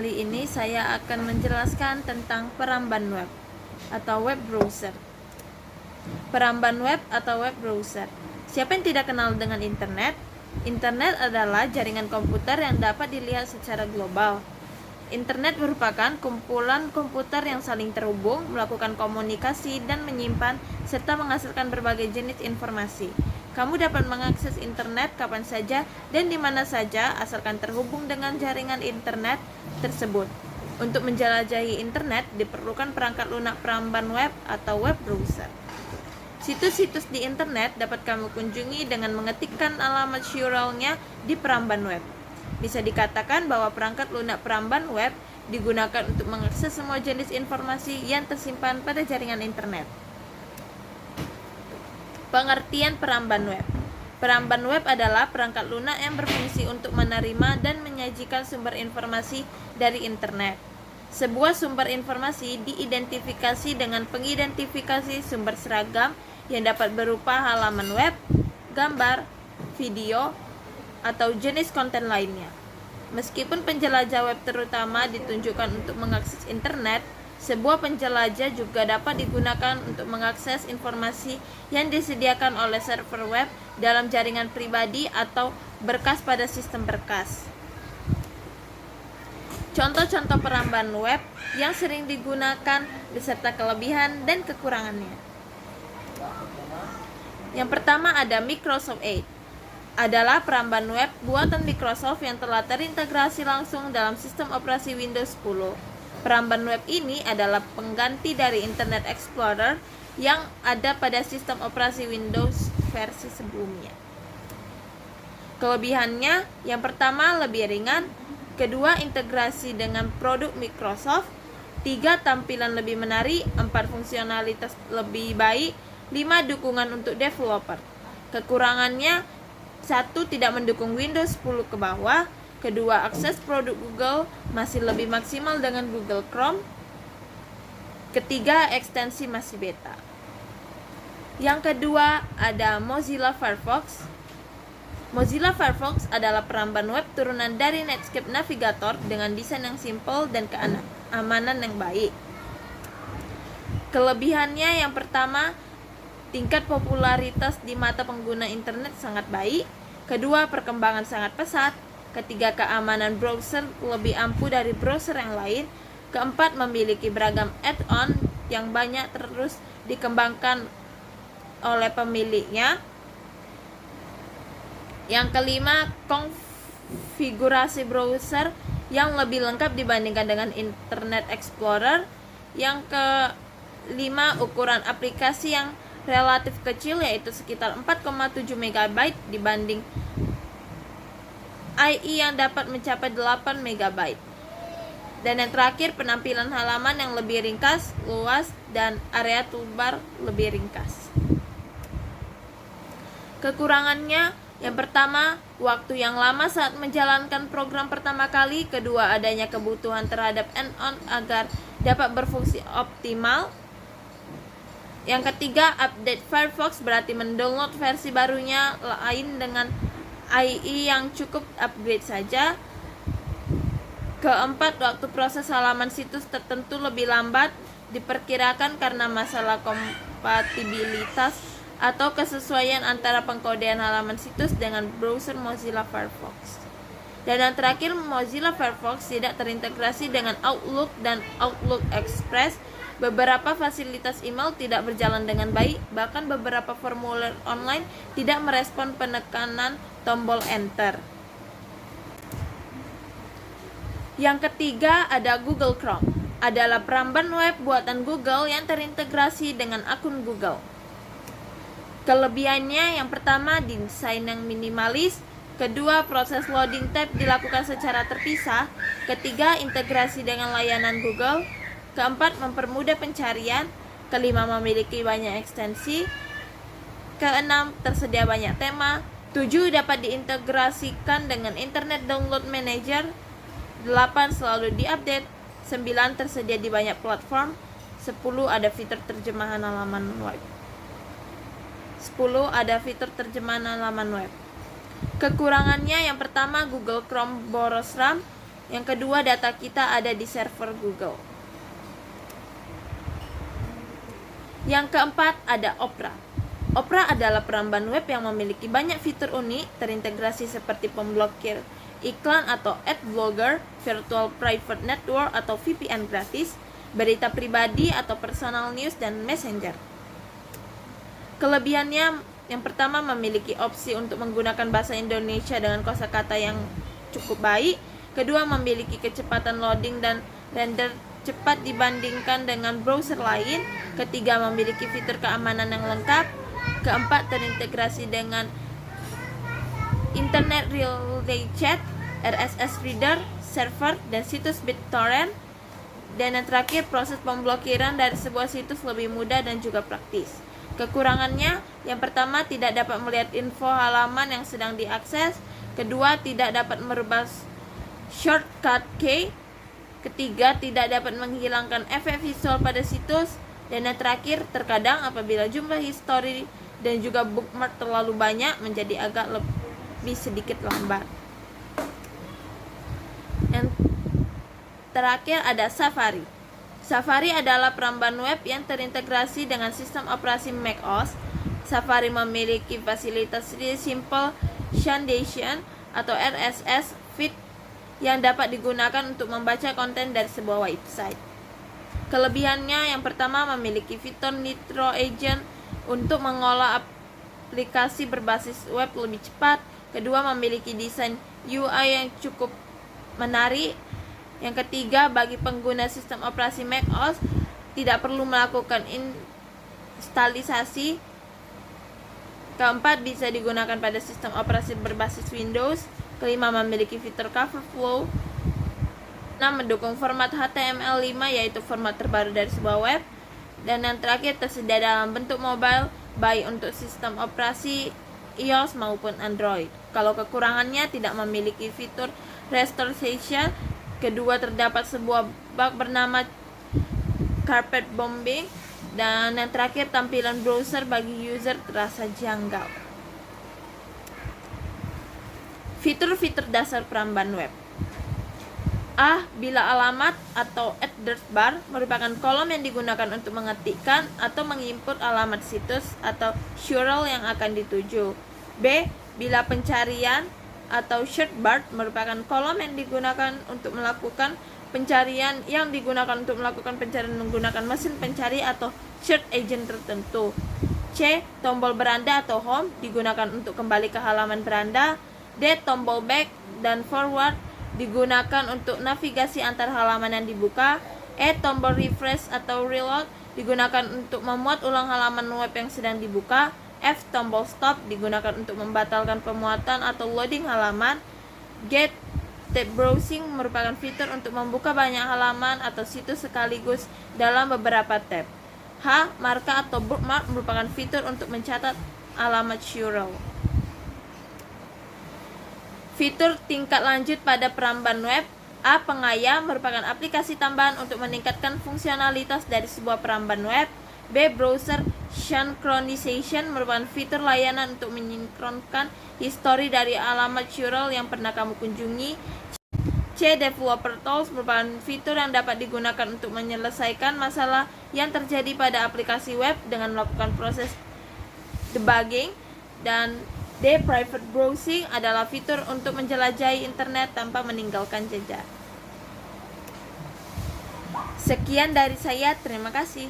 Kali ini saya akan menjelaskan tentang peramban web atau web browser. Peramban web atau web browser. Siapa yang tidak kenal dengan internet? Internet adalah jaringan komputer yang dapat dilihat secara global. Internet merupakan kumpulan komputer yang saling terhubung, melakukan komunikasi, dan menyimpan serta menghasilkan berbagai jenis informasi. Kamu dapat mengakses internet kapan saja dan di mana saja asalkan terhubung dengan jaringan internet tersebut. Untuk menjelajahi internet diperlukan perangkat lunak peramban web atau web browser. Situs-situs di internet dapat kamu kunjungi dengan mengetikkan alamat URL-nya di peramban web. Bisa dikatakan bahwa perangkat lunak peramban web digunakan untuk mengakses semua jenis informasi yang tersimpan pada jaringan internet. Pengertian peramban web. Peramban web adalah perangkat lunak yang berfungsi untuk menerima dan menyajikan sumber informasi dari internet. Sebuah sumber informasi diidentifikasi dengan pengidentifikasi sumber seragam yang dapat berupa halaman web, gambar, video, atau jenis konten lainnya. Meskipun penjelajah web terutama ditunjukkan untuk mengakses internet, sebuah penjelajah juga dapat digunakan untuk mengakses informasi yang disediakan oleh server web dalam jaringan pribadi atau berkas pada sistem berkas. Contoh-contoh peramban web yang sering digunakan beserta kelebihan dan kekurangannya. Yang pertama ada Microsoft Edge. Adalah peramban web buatan Microsoft yang telah terintegrasi langsung dalam sistem operasi Windows 10. Peramban web ini adalah pengganti dari Internet Explorer yang ada pada sistem operasi Windows versi sebelumnya. Kelebihannya, yang pertama lebih ringan, kedua integrasi dengan produk Microsoft, 3 tampilan lebih menarik, 4 fungsionalitas lebih baik, 5 dukungan untuk developer. Kekurangannya, 1 tidak mendukung Windows 10 ke bawah, kedua, akses produk Google masih lebih maksimal dengan Google Chrome. Ketiga, ekstensi masih beta. Yang kedua, ada Mozilla Firefox. Mozilla Firefox adalah peramban web turunan dari Netscape Navigator dengan desain yang simpel dan keamanan yang baik. Kelebihannya yang pertama, tingkat popularitas di mata pengguna internet sangat baik. Kedua, perkembangan sangat pesat. Ketiga, keamanan browser lebih ampuh dari browser yang lain. Keempat, memiliki beragam add-on yang banyak terus dikembangkan oleh pemiliknya. Yang kelima, konfigurasi browser yang lebih lengkap dibandingkan dengan Internet Explorer. Yang kelima, ukuran aplikasi yang relatif kecil yaitu sekitar 4,7 MB dibanding IE yang dapat mencapai 8 MB. Dan yang terakhir, penampilan halaman yang lebih ringkas, luas, dan area toolbar lebih ringkas. Kekurangannya, yang pertama, waktu yang lama saat menjalankan program pertama kali. Kedua, adanya kebutuhan terhadap add-on agar dapat berfungsi optimal. Yang ketiga, update Firefox berarti mendownload versi barunya lain dengan IE yang cukup upgrade saja. Keempat, waktu proses halaman situs tertentu lebih lambat diperkirakan karena masalah kompatibilitas atau kesesuaian antara pengkodean halaman situs dengan browser Mozilla Firefox. Dan yang terakhir, Mozilla Firefox tidak terintegrasi dengan Outlook dan Outlook Express. Beberapa fasilitas email tidak berjalan dengan baik, bahkan beberapa formulir online tidak merespon penekanan tombol enter. Yang ketiga ada Google Chrome. Adalah peramban web buatan Google yang terintegrasi dengan akun Google. Kelebihannya yang pertama, desain yang minimalis. Kedua, proses loading tab dilakukan secara terpisah. Ketiga, integrasi dengan layanan Google. Keempat, mempermudah pencarian. Kelima, memiliki banyak ekstensi. Keenam, tersedia banyak tema. 7, dapat diintegrasikan dengan Internet Download Manager. 8, selalu diupdate. 9, tersedia di banyak platform. 10, ada fitur terjemahan halaman web. 10, ada fitur terjemahan halaman web. Kekurangannya yang pertama, Google Chrome boros RAM. Yang kedua, data kita ada di server Google. Yang keempat, ada Opera. Opera adalah peramban web yang memiliki banyak fitur unik, terintegrasi seperti pemblokir iklan atau adblocker, virtual private network atau VPN gratis, berita pribadi atau personal news, dan messenger. Kelebihannya, yang pertama, memiliki opsi untuk menggunakan bahasa Indonesia dengan kosakata yang cukup baik. Kedua, memiliki kecepatan loading dan render cepat dibandingkan dengan browser lain. Ketiga, memiliki fitur keamanan yang lengkap. Keempat, terintegrasi dengan Internet Relay Chat, RSS Reader, server, dan situs BitTorrent. Dan yang terakhir, proses pemblokiran dari sebuah situs lebih mudah dan juga praktis. Kekurangannya, yang pertama, tidak dapat melihat info halaman yang sedang diakses. Kedua, tidak dapat merubah shortcut key. Ketiga, tidak dapat menghilangkan efek visual pada situs. Dan yang terakhir, terkadang apabila jumlah histori dan juga bookmark terlalu banyak, menjadi agak lebih sedikit lambat. Yang terakhir ada Safari. Safari adalah peramban web yang terintegrasi dengan sistem operasi macOS. Safari memiliki fasilitas Simple Foundation atau RSS feed yang dapat digunakan untuk membaca konten dari sebuah website. Kelebihannya, yang pertama, memiliki fitur Nitro Agent untuk mengolah aplikasi berbasis web lebih cepat. Kedua, memiliki desain UI yang cukup menarik. Yang ketiga, bagi pengguna sistem operasi macOS tidak perlu melakukan instalisasi. Keempat, bisa digunakan pada sistem operasi berbasis Windows. Kelima, memiliki fitur cover flow. 6, mendukung format HTML5, yaitu format terbaru dari sebuah web. Dan yang terakhir, tersedia dalam bentuk mobile, baik untuk sistem operasi iOS maupun Android. Kalau kekurangannya, tidak memiliki fitur restoration. Kedua, terdapat sebuah bug bernama carpet bombing. Dan yang terakhir, tampilan browser bagi user terasa janggal. Fitur-fitur dasar peramban web. A. Bila alamat atau address bar merupakan kolom yang digunakan untuk mengetikkan atau menginput alamat situs atau URL yang akan dituju. B. Bila pencarian atau search bar merupakan kolom yang digunakan untuk melakukan pencarian menggunakan mesin pencari atau search engine tertentu. C. Tombol beranda atau home digunakan untuk kembali ke halaman beranda. D. Tombol back dan forward digunakan untuk navigasi antar halaman yang dibuka. E. Tombol refresh atau reload digunakan untuk memuat ulang halaman web yang sedang dibuka. F. Tombol stop digunakan untuk membatalkan pemuatan atau loading halaman. G. Tab browsing merupakan fitur untuk membuka banyak halaman atau situs sekaligus dalam beberapa tab. H. Marka atau bookmark merupakan fitur untuk mencatat alamat URL. Fitur tingkat lanjut pada peramban web. A. Pengayam merupakan aplikasi tambahan untuk meningkatkan fungsionalitas dari sebuah peramban web. B. Browser synchronization merupakan fitur layanan untuk mensinkronkan histori dari alamat URL yang pernah kamu kunjungi. C. Developer tools merupakan fitur yang dapat digunakan untuk menyelesaikan masalah yang terjadi pada aplikasi web dengan melakukan proses debugging. Dan D. Private browsing adalah fitur untuk menjelajahi internet tanpa meninggalkan jejak. Sekian dari saya, terima kasih.